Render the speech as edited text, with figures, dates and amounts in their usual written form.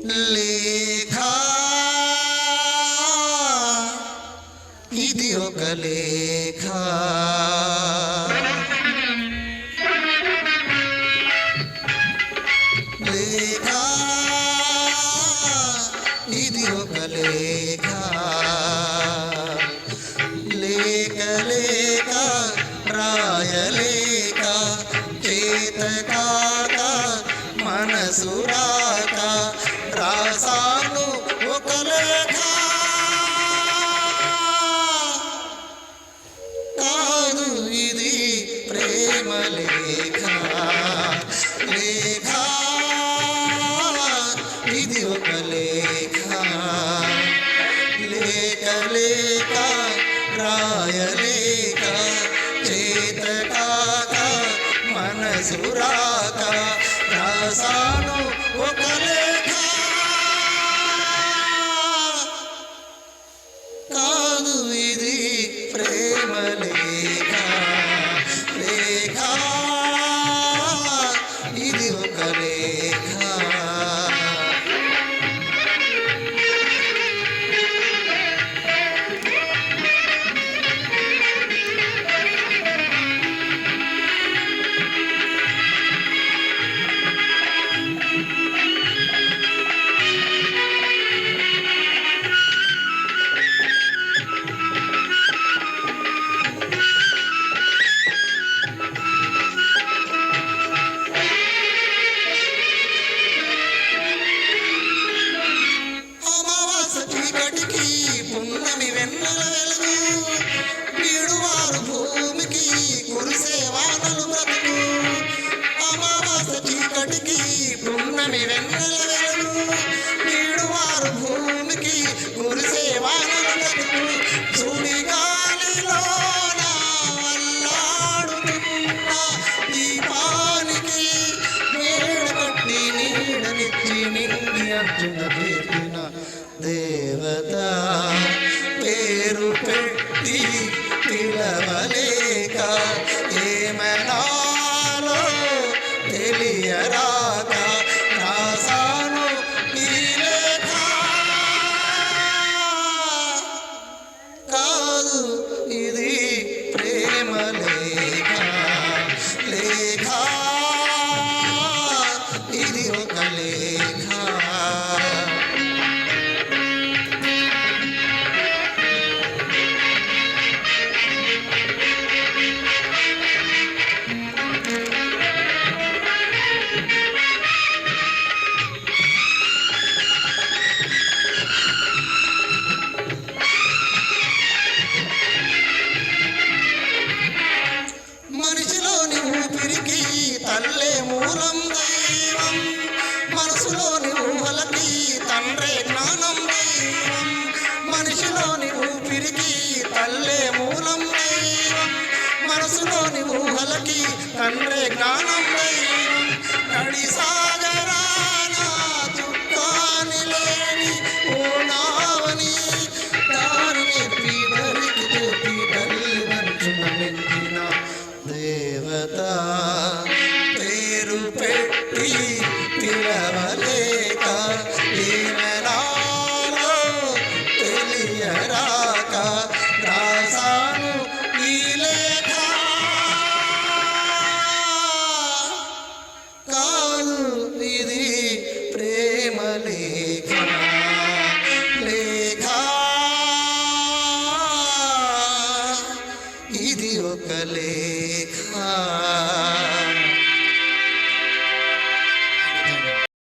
లేఖ ఇది ఒక లేఖ లేఖ ఇది ఒక లేఖ లేఖ లేఖ రాయలేక చేతకాక మనసు రాక రాసాను ఒక లేఖ కాదు ఇది ప్రేమ లేఖ లేఖ ఇది ఒక లేఖ లేఖ లేఖ రాయలేక చేతకాక మనసు రాక రాసాను ఒక లేఖ కాదు ఇది ప్రేమ లేఖ లేఖ ఇది ఒక లేఖ పున్నమి వెన్నెల వెలుగు వీడువారు భూమికి కురిసే వానలు బ్రతుకు అమావాస చీకటికి పున్నమి వెన్నెల వెలుగు వీడువారు భూమికి కురిసే వానలు బ్రతుకు సుడి గాలిలోన అల్లాడుతున్న దీపానికి వేడబట్టి నీడనిచ్చి నిండి అర్జున పేర్చిన దేవత పేరు పెట్టి పిలవలేక ఏమనాలో తెలియరాక రాసాను ఈ లేఖ కాదు ఇది ప్రేమ లేఖ లేఖ ఇది ఒక లేఖ మనిషిలోని ఊపిరికి తల్లే మూలం దైవం మనసులోని ఊహలకి తండ్రే జ్ఞానం దైవం మనిషిలోని ఊపిరికి తల్లే మూలం దైవం మనసులోని ఊహలకి తండ్రే జ్ఞానం దైవం నడి సాగరాన దుఃఖాన్ని లేని ఓ నావని దాని నెప్పి దరికి తోటి తల్లి మంచున నెంచిన దేవత పేరు పెట్టి పిలవలేక ఏమనాలో తెలియరాక రాసాను ఈ లేఖ కాదు ఇది ప్రేమ లేఖ లేఖ ఇది ఒక లేఖ